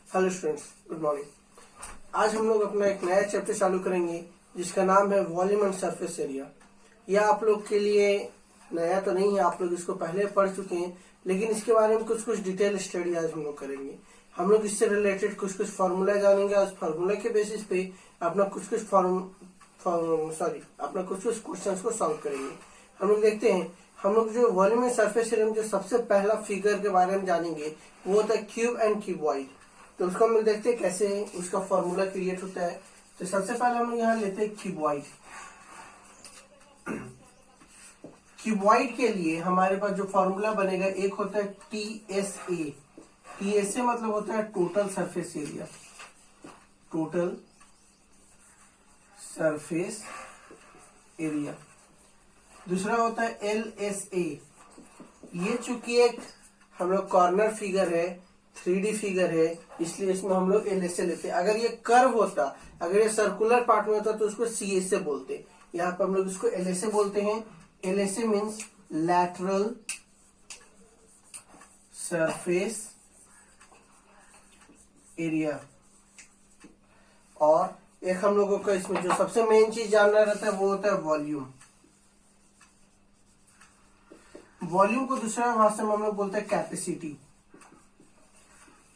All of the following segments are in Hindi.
Hello students, good morning. आज हम लोग अपना एक नया चैप्टर चालू करेंगे जिसका नाम है वॉल्यूम एंड सरफेस एरिया। यह आप लोग के लिए नया तो नहीं है, आप लोग इसको पहले पढ़ चुके हैं, लेकिन इसके बारे में कुछ कुछ डिटेल स्टडी आज हम लोग करेंगे। हम लोग इससे रिलेटेड कुछ कुछ फार्मूला जानेंगे और उस फार्मूला के बेसिस पे अपना कुछ कुछ क्वेश्चन को सॉल्व करेंगे। हम लोग देखते हैं, हम लोग जो वॉल्यूम एंड सरफेस एरिया में जो सबसे पहला फिगर के बारे में जानेंगे वो होता है क्यूब एंड क्यूबॉइड। तो उसको हम लोग देखते हैं कैसे उसका फॉर्मूला क्रिएट होता है। तो सबसे पहले हम लोग यहाँ लेते हैं क्यूबॉइड। क्यूबॉइड के लिए हमारे पास जो फॉर्मूला बनेगा एक होता है TSA। TSA मतलब होता है total surface area, total surface area. दूसरा होता है LSA। ये चूंकि एक हम लोग कॉर्नर फिगर है, 3D फिगर है, इसलिए इसमें हम लोग LSA लेते हैं। अगर ये कर्व होता, अगर ये सर्कुलर पार्ट में होता तो उसको CSA बोलते। यहाँ पर हम लोग इसको LSA बोलते हैं। LSA means lateral surface area. और एक हम लोगों का इसमें जो सबसे मेन चीज जानना रहता है वो होता है वॉल्यूम। वॉल्यूम को दूसरा भाषा में हम लोग बोलते हैं कैपेसिटी।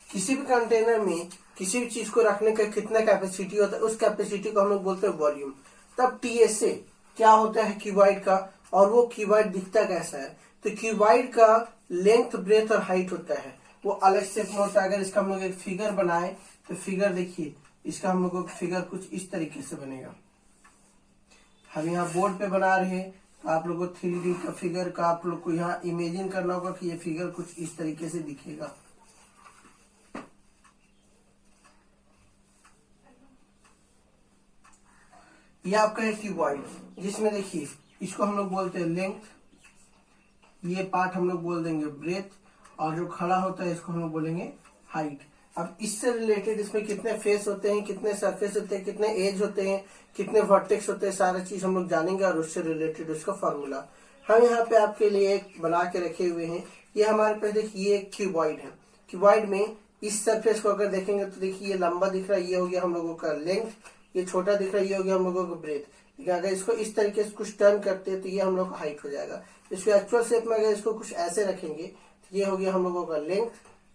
किसी भी कंटेनर में किसी भी चीज को रखने का कितना कैपेसिटी होता है, उस कैपेसिटी को हम लोग बोलते हैं वॉल्यूम। तब TSA क्या होता है क्यूबॉइड का, और वो क्यूबॉइड दिखता कैसा है। तो क्यूबॉइड का लेंथ, ब्रेथ और हाइट होता है, वो अलग से होता है। अगर इसका हम लोग एक फिगर बनाए तो फिगर देखिए, इसका हम लोग फिगर कुछ इस तरीके से बनेगा। हम यहाँ बोर्ड पे बना रहे हैं, तो आप लोग को 3D का फिगर का आप लोग को यहाँ इमेजिन करना होगा कि ये फिगर कुछ इस तरीके से दिखेगा। ये आपका है क्यूबॉइड, जिसमें देखिए इसको हम लोग बोलते हैं लेंथ, ये पार्ट हम लोग बोल देंगे ब्रेथ, और जो खड़ा होता है इसको हम लोग बोलेंगे हाइट। अब इससे रिलेटेड इसमें कितने फेस होते हैं, कितने सरफेस होते हैं, कितने एज होते हैं, कितने वर्टेक्स होते हैं, सारा चीज हम लोग जानेंगे और उससे रिलेटेड उसका फॉर्मूला हम यहाँ पे आपके लिए एक बना के रखे हुए हैं। ये हमारे पास देखिए ये क्यूबॉइड है। क्यूबॉइड में इस सरफेस को अगर देखेंगे तो देखिए ये लंबा दिख रहा है, ये हो गया हम लोगों का लेंथ, ये छोटा दिख रहा है, ये हो गया हम लोगों का ब्रेथ। लेकिन अगर इसको इस तरीके से कुछ टर्न करते हैं तो ये हम लोग का हाइट हो जाएगा। इसको एक्चुअल शेप में अगर इसको कुछ ऐसे रखेंगे तो ये हो गया हम लोगों का लेंथ,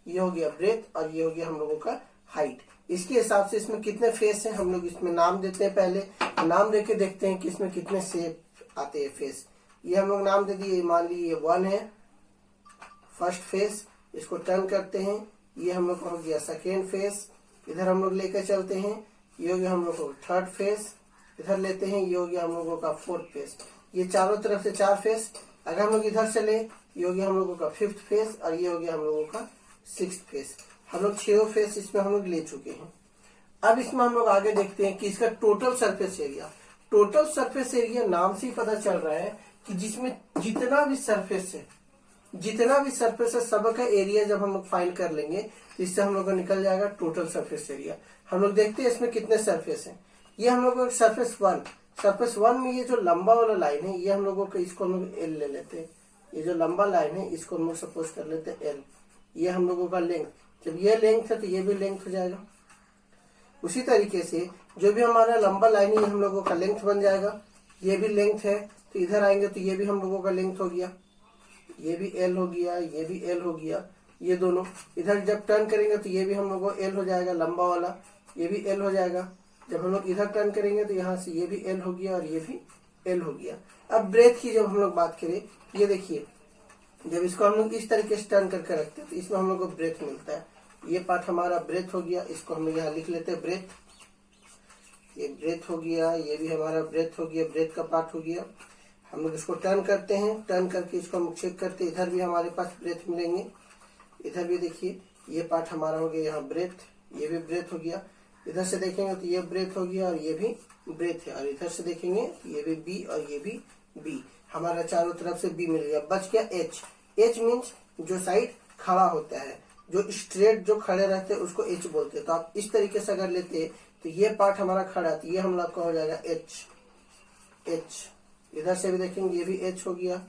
ये हो गया ब्रेथ और ये हो गया हम लोगों का हाइट। इसके हिसाब से इसमें कितने फेस हैं हम लोग इसमें नाम देते हैं। पहले नाम देके देखते हैं कि इसमें कितने शेप आते हैं फेस। ये हम लोग नाम दे दिए, मान लीजिए 1 है फर्स्ट फेस, इसको टर्न करते हैं, ये हम लोग का हो गया सेकेंड फेस। इधर हम लोग लेकर चलते हैं, ये हो गया हम लोग को थर्ड फेस। इधर लेते हैं, ये हो गया हम लोगों का फोर्थ फेस। ये चारों तरफ से 4 फेस। अगर हम लोग इधर से ले, ये हो गया हम लोगों का 5th फेस और ये हो गया हम लोगों का 6th फेस। हम लोग 6 फेस इसमें हम लोग ले चुके हैं। अब इसमें हम लोग आगे देखते हैं कि इसका total surface area. Total surface area नाम से ही पता चल रहा है कि जिसमें जितना भी सरफेस है, सबका एरिया जब हम लोग फाइंड कर लेंगे तो इससे हम लोग को निकल जाएगा टोटल सरफेस एरिया। हम लोग देखते हैं इसमें कितने सरफेस हैं। ये हम लोग को सरफेस 1 में ये जो लंबा वाला लाइन है, ये हम लोगों को इसको हम लोग L ले लेते हैं। ये जो लंबा लाइन है इसको हम लोग सपोज कर लेते हैं L। ये हम लोगों का लेंथ, जब ये लेंथ है तो ये भी लेंथ हो जाएगा। उसी तरीके से जो भी हमारा लंबा लाइन है ये हम लोगों का लेंथ बन जाएगा। ये भी लेंथ है तो इधर आएंगे तो ये भी हम लोगों का लेंथ हो गया, ये भी L हो गया, ये भी L हो गया। ये दोनों इधर जब टर्न करेंगे तो ये भी हम लोग को L हो जाएगा लंबा वाला, ये भी L हो जाएगा। जब हम लोग इधर टर्न करेंगे तो यहाँ से ये भी L हो गया और ये भी L हो गया। अब ब्रेथ की जब हम लोग बात करें, ये देखिए जब इसको हम लोग इस तरीके से टर्न करके रखते हैं तो इसमें हम लोग को ब्रेथ मिलता है। ये पार्ट हमारा ब्रेथ हो गया, इसको हम लोग यहाँ लिख लेते हैं ब्रेथ। ये ब्रेथ हो गया, ये भी हमारा ब्रेथ हो गया, ब्रेथ का पार्ट हो गया। हम लोग इसको टर्न करते हैं, टर्न करके इसको हम चेक करते हैं, इधर भी हमारे पास ब्रेथ मिलेंगे। इधर भी देखिए ये पार्ट हमारा हो गया यहाँ ब्रेथ, ये भी ब्रेथ हो गया। इधर से देखेंगे तो ये ब्रेथ हो गया और ये भी ब्रेथ है, और इधर से देखेंगे ये भी B और ये भी B। हमारा चारों तरफ से B मिल गया। बच गया H। H मीन्स जो साइड खड़ा होता है, जो स्ट्रेट जो खड़े रहते हैं उसको H बोलते हैं। तो आप इस तरीके से अगर लेते हैं तो ये पार्ट हमारा खड़ा है, तो ये हम लोग का हो जाएगा H। इधर से भी देखेंगे ये भी H हो गया,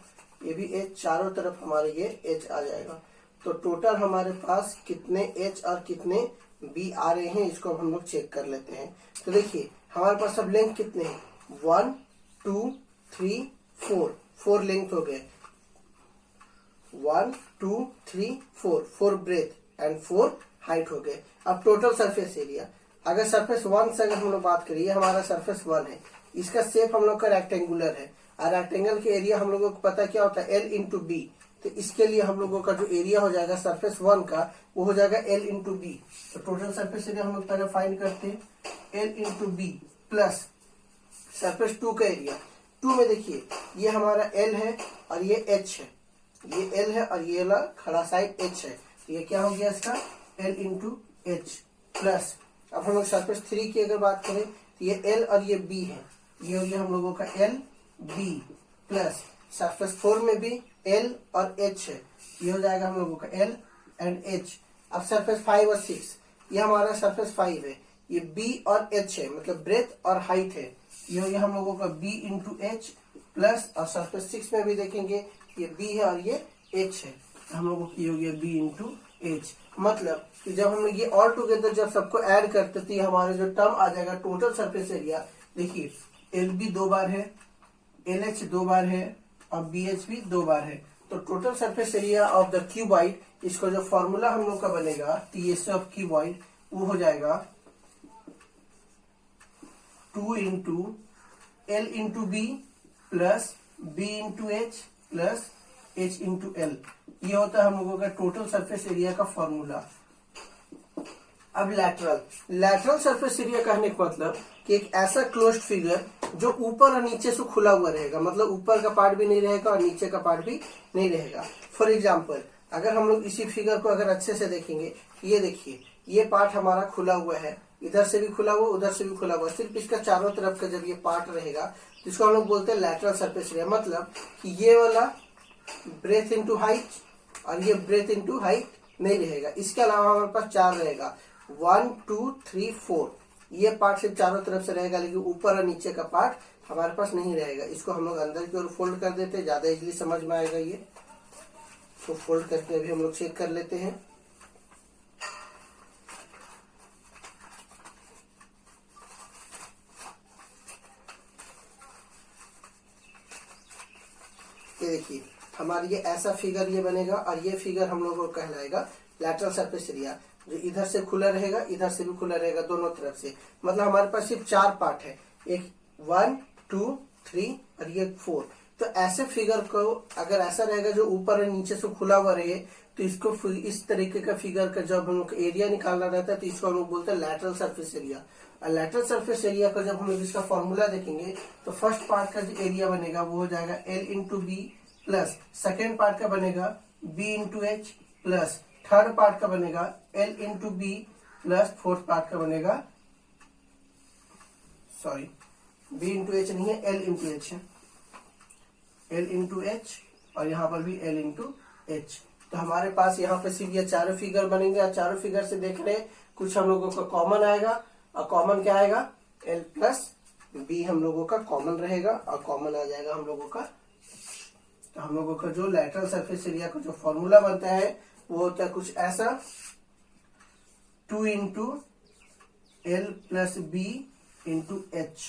ये भी H, चारों तरफ हमारे ये H आ जाएगा। तो टोटल हमारे पास कितने H और कितने बी आ रहे हैं, इसको हम लोग चेक कर लेते हैं। तो देखिए हमारे पास सब लेंथ कितने हैं, 1 2 3 4 लेंथ हो गए, 1 2 3 4 ब्रेथ एंड 4 हाइट हो गए। अब टोटल सरफेस एरिया, अगर सरफेस 1 से अगर हम लोग बात करिए, हमारा सरफेस 1 है, इसका शेप हम लोग का रेक्टेंगुलर है और रेक्टेंगल के एरिया हम लोगों को पता क्या होता है, एल इंटू बी। तो इसके लिए हम लोगों का जो एरिया हो जाएगा सरफेस 1 का, वो हो जाएगा एल इंटू बी। तो टोटल सरफेस एरिया हम लोग पहले फाइंड करते हैं, L into B plus surface 2 का एरिया। 2 में देखिए ये हमारा एल है और ये एच है, ये एल है और ये वाला खड़ा साइड एच है, तो ये क्या हो गया इसका एल इंटू एच प्लस। अब हम लोग सरफेस 3 की अगर बात करें तो ये एल और ये बी है, ये हो गया हम लोगों का एल बी प्लस सरफेस 4 में भी एल और एच है, ये हो जाएगा हम लोगों का एल एंड एच। अब सरफेस 5 और 6, ये हमारा सरफेस 5 है, ये बी और एच है, मतलब ब्रेथ और हाइट है, ये हो गया हम लोगों का बी इंटू एच प्लस, और सरफेस 6 में भी देखेंगे ये बी है और ये एच है, हम लोगों की हो गया बी इंटू एच। मतलब कि जब हम लोग ये ऑल टुगेदर जब सबको ऐड करते तो ये हमारे जो टर्म आ जाएगा टोटल सरफेस एरिया, देखिए एल बी 2 बार है, एल एच 2 बार है और बी एच भी 2 बार है। तो total surface area of the cuboid, इसको जो फॉर्मूला हम लोग का बनेगा टी एस ऑफ क्यूबॉइड, वो हो जाएगा 2 into L into B plus B into H plus H into L. ये होता है हम लोगों का टोटल सरफेस एरिया का फॉर्मूला। अब लैटरल सरफेस एरिया कहने का मतलब कि एक ऐसा क्लोज्ड फिगर जो ऊपर और नीचे से खुला हुआ रहेगा, मतलब ऊपर का पार्ट भी नहीं रहेगा और नीचे का पार्ट भी नहीं रहेगा। फॉर एग्जाम्पल अगर हम लोग इसी फिगर को अगर अच्छे से देखेंगे, ये देखिए ये पार्ट हमारा खुला हुआ है, इधर से भी खुला हुआ, उधर से भी खुला हुआ, सिर्फ इसका चारों तरफ का जब ये पार्ट रहेगा तो इसको हम लोग बोलते हैं लैटरल सरफेस एरिया। मतलब कि ये वाला ब्रेथ इनटू हाइट और ये ब्रेथ इनटू हाइट नहीं रहेगा। इसके अलावा हमारे पास 4 रहेगा, 1 2 3 4, ये पार्ट सिर्फ चारों तरफ से रहेगा, लेकिन ऊपर और नीचे का पार्ट हमारे पास नहीं रहेगा। इसको हम लोग अंदर की ओर फोल्ड कर देते हैं, ज्यादा इजीली समझ में आएगा। ये तो फोल्ड करके अभी हम लोग चेक कर लेते हैं। ये देखिए हमारी ये ऐसा फिगर ये बनेगा और ये फिगर हम लोगों को कहलाएगा लैटरल सरफेस एरिया, जो इधर से खुला रहेगा, इधर से भी खुला रहेगा, दोनों तरफ से। मतलब हमारे पास सिर्फ 4 पार्ट है, एक 1 2 3 और ये 4। तो ऐसे फिगर को अगर ऐसा रहेगा जो ऊपर और नीचे से खुला हुआ रहे, तो इसको इस तरीके का फिगर का जब हम लोग एरिया निकालना रहता है तो इसको हम लोग बोलते हैं लैटरल सरफेस एरिया। और लैटरल सरफेस एरिया का जब हम लोग इसका फॉर्मूला देखेंगे तो फर्स्ट पार्ट का जो एरिया बनेगा वो हो जाएगा L into B plus second part का बनेगा B into H plus third part का बनेगा L into B plus fourth part का बनेगा, सॉरी बी इंटू एच नहीं है, एल इंटू एच है, एल इंटू एच और यहाँ पर भी एल इंटू एच। तो हमारे पास यहाँ पे सिर्फ ये चारों फिगर बनेंगे और चारों फिगर से देख रहे कुछ हम लोगों का कॉमन आएगा, और कॉमन क्या आएगा, एल प्लस बी हम लोगों का कॉमन रहेगा और कॉमन आ जाएगा हम लोगों का। तो हम लोगों का जो लैटरल सरफेस एरिया का जो फॉर्मूला बनता है वो होता है कुछ ऐसा, 2 into L plus B into H.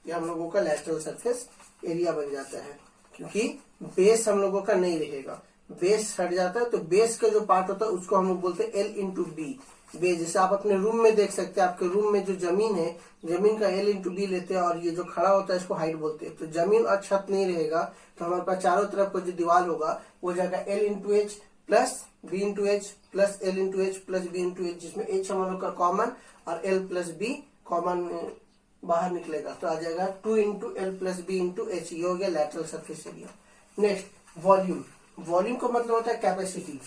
ये हम लोगों का लैटरल सरफेस एरिया बन जाता है, क्योंकि बेस हम लोगों का नहीं रहेगा, बेस हट जाता है। तो बेस का जो पार्ट होता है उसको हम लोग बोलते हैं एल इंटू बी बेस। जैसे आप अपने रूम में देख सकते हैं, आपके रूम में जो जमीन है, जमीन का एल इंटू बी लेते हैं और ये जो खड़ा होता है इसको हाइट बोलते हैं। तो जमीन और छत नहीं रहेगा तो हमारे पास चारों तरफ का जो दीवार होगा वो जाएगा L into H plus B into H plus L into H plus B into H, जिसमें एच हम लोग का कॉमन और एल प्लस बी कॉमन बाहर निकलेगा, तो आ जाएगा 2 into L plus B into H. ये हो गया lateral surface area. Next volume. Volume का मतलब होता है कैपेसिटी।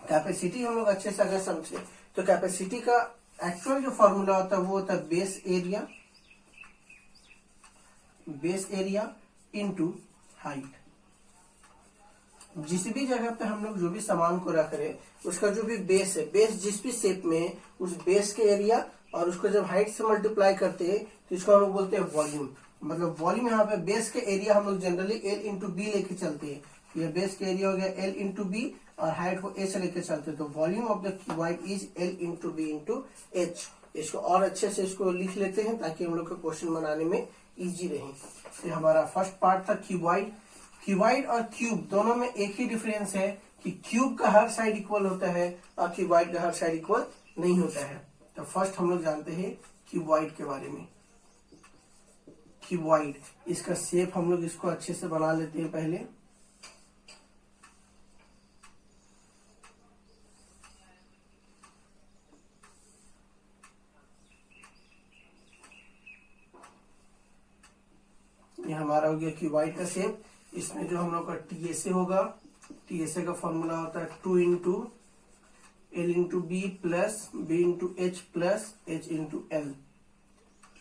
कैपेसिटी हम लोग अच्छे से अगर समझे तो कैपेसिटी का एक्चुअल जो फॉर्मूला होता है वो होता है बेस एरिया इंटू हाइट। जिस भी जगह पे हम लोग जो भी सामान को रख रहे उसका जो भी बेस है, बेस जिस भी शेप में है उस बेस के एरिया और उसको जब हाइट से मल्टीप्लाई करते हैं तो इसको हम लोग बोलते हैं वॉल्यूम। मतलब वॉल्यूम यहाँ पे बेस के एरिया हम लोग जनरली एल इंटू बी लेके चलते हैं, ये बेस का एरिया हो गया L इंटू बी और हाइट को a से लेकर चलते, तो volume of the cuboid is L into B into H. इसको और अच्छे से इसको लिख लेते हैं ताकि हम लोग को क्वेश्चन बनाने में इजी रहे। तो हमारा फर्स्ट पार्ट था क्यूबॉइड। क्यूबॉइड और क्यूब दोनों में एक ही डिफरेंस है कि क्यूब का हर साइड इक्वल होता है और क्यूबॉइड का हर साइड इक्वल नहीं होता है। तो फर्स्ट हम लोग जानते हैं क्यूबॉइड के बारे में। क्यूबॉइड, इसका शेप हम लोग इसको अच्छे से बना लेते हैं पहले। ये हमारा हो गया क्यूबॉइड का शेप। इसमें जो हम लोग का टीएसए होगा, टीएसए का फॉर्मूला होता है 2 into L into B plus B into H plus H into L.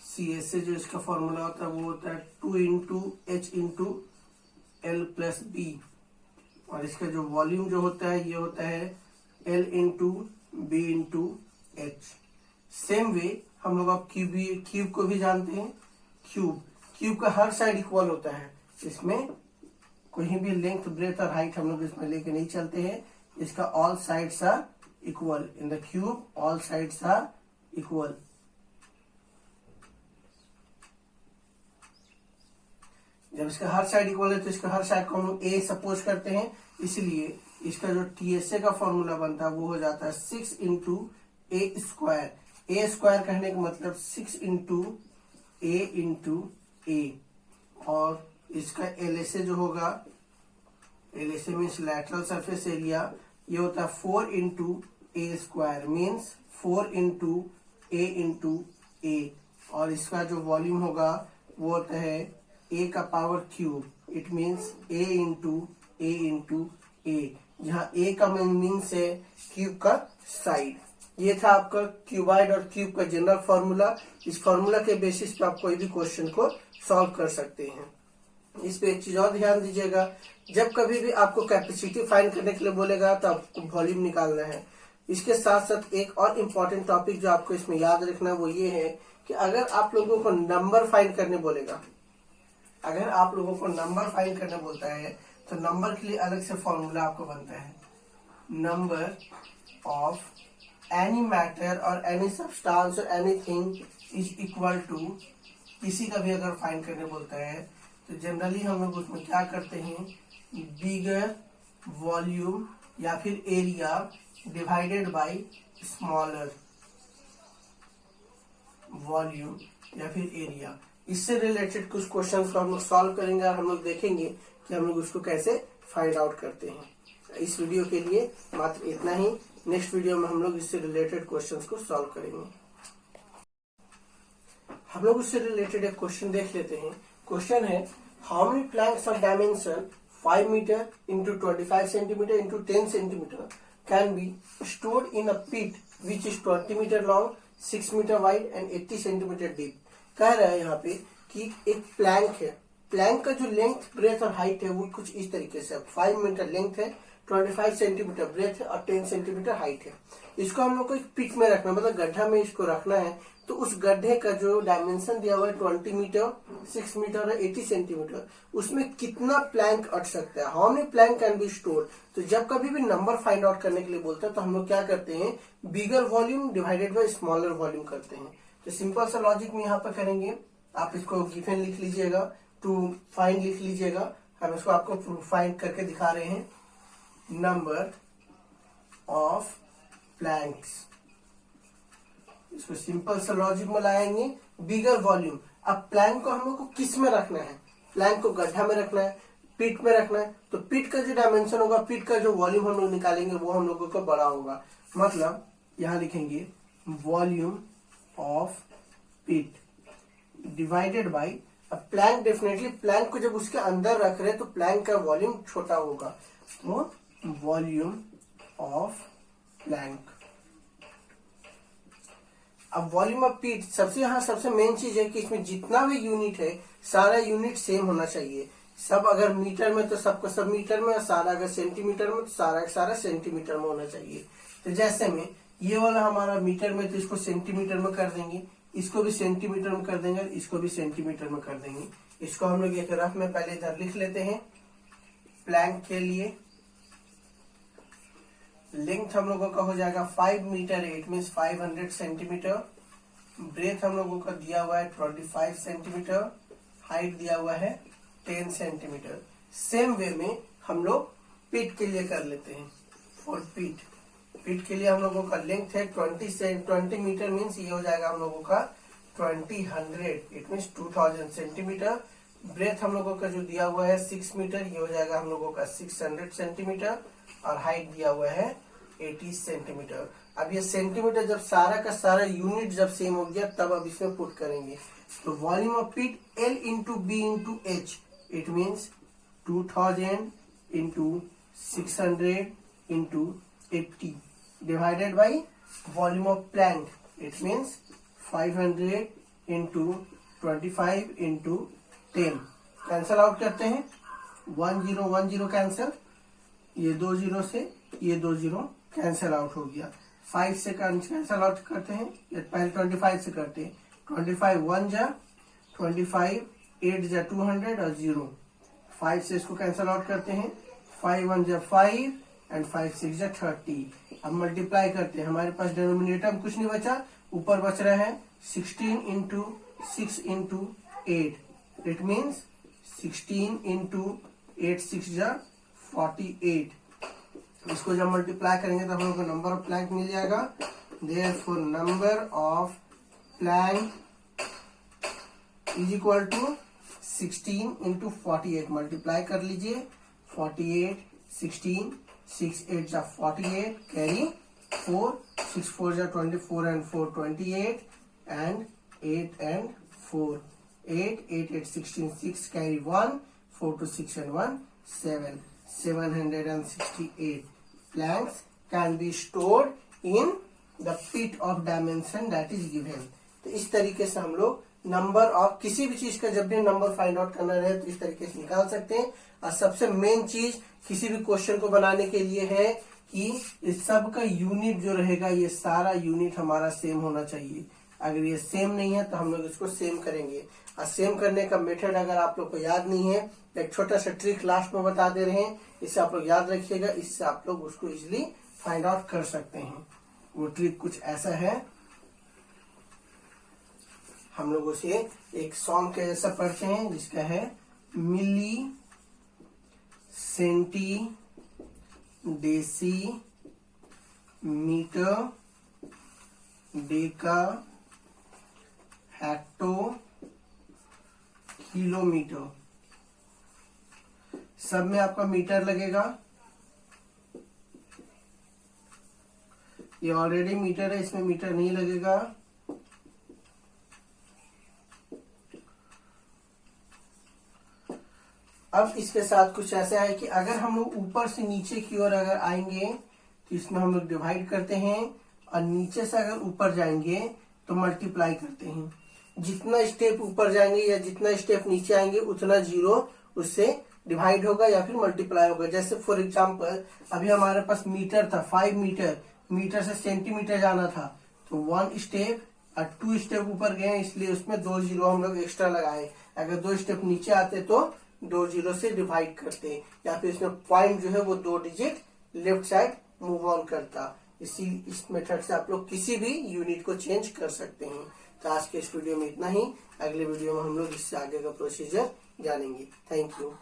CSA जो इसका फॉर्मूला होता है वो होता है 2 into H into L plus B. और इसका जो वॉल्यूम जो होता है ये होता है L into B into H. Same way हम लोग अब क्यूब को भी जानते हैं। क्यूब का हर साइड इक्वल होता है। इसमें कोई भी लेंथ ब्रेथ और हाइट हम लोग इसमें लेके नहीं चलते हैं। इसका all sides are equal. In the cube all sides are equal. जब इसका हर साइड इक्वल है तो इसका हर साइड को हम लोग ए सपोज करते हैं, इसलिए इसका जो टीएसए का फॉर्मूला बनता है वो हो जाता है 6 इंटू ए स्क्वायर। ए स्क्वायर कहने का मतलब 6 इंटू ए इंटू ए। और इसका एलएसए जो होगा, LSA means lateral surface area, ये होता है 4 इंटू ए स्क्वायर मीन्स 4 इंटू ए इंटू ए। और इसका जो वॉल्यूम होगा वो होता है ए का power cube, it means A into A, जहाँ ए का मीन्स है क्यूब का साइड। ये था आपका क्यूबॉइड और क्यूब का जनरल फॉर्मूला। इस फॉर्मूला के बेसिस पे आप कोई भी क्वेश्चन को सॉल्व कर सकते हैं। इस पे एक चीज और ध्यान दीजिएगा, जब कभी भी आपको कैपेसिटी फाइंड करने के लिए बोलेगा तो आपको वॉल्यूम निकालना है। इसके साथ साथ एक और इम्पोर्टेंट टॉपिक जो आपको इसमें याद रखना है वो ये है कि अगर आप लोगों को नंबर फाइंड करने बोलेगा, अगर आप लोगों को नंबर फाइंड करने बोलता है तो नंबर के लिए अलग से फॉर्मूला आपको बनता है। नंबर ऑफ एनी मैटर और एनी सब्सटेंस और एनीथिंग इज इक्वल टू, किसी का भी अगर फाइंड करने बोलता है तो जनरली हम लोग उसमें क्या करते हैं, बिगर वॉल्यूम या फिर area divided by smaller volume या फिर एरिया। इससे रिलेटेड कुछ क्वेश्चंस को हम लोग सॉल्व करेंगे और हम लोग देखेंगे कि हम लोग उसको कैसे फाइंड आउट करते हैं। इस वीडियो के लिए मात्र इतना ही। नेक्स्ट वीडियो में हम लोग इससे रिलेटेड क्वेश्चंस को सॉल्व करेंगे। हम लोग उससे रिलेटेड एक क्वेश्चन देख लेते हैं। क्वेश्चन है, how many planks of dimension 5 metre into 25 centimetre into 10 centimetre can be stored in a pit which is 20 metre long, 6 metre wide and 80 centimetre deep. कह रहा है यहाँ पे कि एक प्लैंक है, प्लैंक का जो लेंथ ब्रेथ और हाइट है वो कुछ इस तरीके से 5 मीटर लेंथ है, 25 सेंटीमीटर ब्रेथ है और 10 सेंटीमीटर हाइट है। इसको हम लोग को एक पिट में रखना, मतलब गड्ढा में इसको रखना है। तो उस गड्ढे का जो डायमेंशन दिया हुआ है 20 मीटर, 6 मीटर और 80 सेंटीमीटर, उसमें कितना प्लैंक अट सकता है, how many plank can be stored. तो जब कभी भी नंबर फाइंड आउट करने के लिए बोलता है तो हम लोग क्या करते हैं, bigger volume divided by smaller volume करते हैं। तो सिंपल सा लॉजिक में यहाँ पर करेंगे, आप इसको गिवन लिख लीजिएगा, टू फाइंड लिख लीजिएगा। हम इसको आपको फाइंड करके दिखा रहे हैं। नंबर ऑफ प्लैंक्स, इसको सिंपल सा लॉजिक में लाएंगे, बिगर वॉल्यूम। अब प्लैंक को हम लोग को किस में रखना है, प्लैंक को गड्ढा में रखना है, पिट में रखना है। तो पिट का जो डायमेंशन होगा, पिट का जो वॉल्यूम हम लोग निकालेंगे वो हम लोगों को बड़ा होगा। मतलब यहां लिखेंगे volume of pit divided by, अब प्लैंक डेफिनेटली प्लैंक को जब उसके अंदर रख रहे तो प्लैंक का वॉल्यूम छोटा होगा, तो वॉल्यूम ऑफ प्लैंक। अब वॉल्यूम ऑफ पिट सबसे मेन चीज है कि इसमें जितना भी यूनिट है सारा यूनिट सेम होना चाहिए। सब अगर मीटर में तो सबका सब मीटर में, और सारा अगर सेंटीमीटर में तो सारा सेंटीमीटर में होना चाहिए। तो जैसे में ये वाला हमारा मीटर में तो इसको सेंटीमीटर में कर देंगे, इसको भी सेंटीमीटर में कर देंगे, इसको भी सेंटीमीटर में कर देंगे। इसको हम लोग एक रफ में पहले इधर लिख लेते हैं। प्लैंक के लिए लेंथ हम लोगों का हो जाएगा 5 metre, it means 500 centimetre. Breadth हम लोगों का दिया हुआ है 25 सेंटीमीटर, हाइट दिया हुआ है 10 सेंटीमीटर। सेम वे में हम लोग पीठ के लिए कर लेते हैं। फॉर पीठ के लिए हम लोगों का लेंथ है 20 मीटर, मीन्स ये हो जाएगा हम लोगों का 2000, इट मीन्स 2000 सेंटीमीटर। ब्रेथ हम लोगों का जो दिया हुआ है 6 मीटर, ये हो जाएगा हम लोगों का 600 सेंटीमीटर, और हाइट दिया हुआ है 80 सेंटीमीटर। अब ये सेंटीमीटर जब सारा का सारा यूनिट जब सेम हो गया तब अब इसमें पुट करेंगे। तो volume of pit L into B into H, it means 2000 into 600 into 80 divided by volume of plank, it means 500 into 25 into 10। Cancel out करते हैं, 1 0 1 0 कैंसल, ये 2 0 से ये 2 0 कैंसल आउट हो गया। 5 से कैंसल आउट करते हैं, या पहले 25 से करते हैं। 25 1 जा 25, 8 जा 200 और 0। 5 से इसको कैंसल आउट करते हैं, 5 1 जा 5 एंड 5 6 जा 30। अब मल्टीप्लाई करते हैं, हमारे पास डिनोमिनेटर में कुछ नहीं बचा, ऊपर बच रहा है 16 into 6 into 8, it means 16 into 8 6 जा 48। इसको जब मल्टीप्लाई करेंगे तो हम लोग को नंबर ऑफ प्लैंक मिल जाएगा। Therefore number of plank is equal to 16 into 48। Multiply कर लीजिए, 48 16 6 8 जा 48, कैरी 4 6 4 जा 24 and 4 28 and 8 and 4 8 8 8 16 6 carry 1 4 2 6 and 1 7 768 planks can be stored in the pit of dimension that is given। तो इस तरीके से हम लोग नंबर ऑफ किसी भी चीज का जब भी नंबर फाइंड आउट करना रहे तो इस तरीके से निकाल सकते हैं। और सबसे मेन चीज किसी भी क्वेश्चन को बनाने के लिए है कि इस सब का यूनिट जो रहेगा, ये सारा यूनिट हमारा सेम होना चाहिए। अगर ये सेम नहीं है तो हम लोग इसको सेम करेंगे। और सेम करने का मेथड अगर आप लोग को याद नहीं है, एक छोटा सा ट्रिक लास्ट में बता दे रहे हैं, इससे आप लोग याद रखिएगा, इससे आप लोग उसको इजिली फाइंड आउट कर सकते हैं। वो ट्रिक कुछ ऐसा है, हम लोग उसे एक सॉन्ग के जैसा पढ़ते हैं जिसका है milli centi deci metre deca hecto kilometre. सब में आपका मीटर लगेगा, ये ऑलरेडी मीटर है, इसमें मीटर नहीं लगेगा। अब इसके साथ कुछ ऐसा है कि अगर हम लोग ऊपर से नीचे की ओर अगर आएंगे तो इसमें हम लोग डिवाइड करते हैं, और नीचे से अगर ऊपर जाएंगे तो मल्टीप्लाई करते हैं। जितना स्टेप ऊपर जाएंगे या जितना स्टेप नीचे आएंगे उतना जीरो उससे डिवाइड होगा या फिर मल्टीप्लाई होगा। जैसे फॉर एग्जांपल अभी हमारे पास मीटर था 5 मीटर, मीटर से सेंटीमीटर जाना था, तो 1 स्टेप और 2 स्टेप ऊपर गए इसलिए उसमें 2 जीरो हम लोग एक्स्ट्रा लगाए। अगर 2 स्टेप नीचे आते तो 2 जीरो से डिवाइड करते, या फिर इसमें पॉइंट जो है वो 2 digit left side move on करता। इस मेथड से आप लोग किसी भी यूनिट को चेंज कर सकते हैं। तो आज के इस वीडियो में इतना ही, अगले वीडियो में हम लोग इससे आगे का प्रोसीजर जानेंगे। Thank you.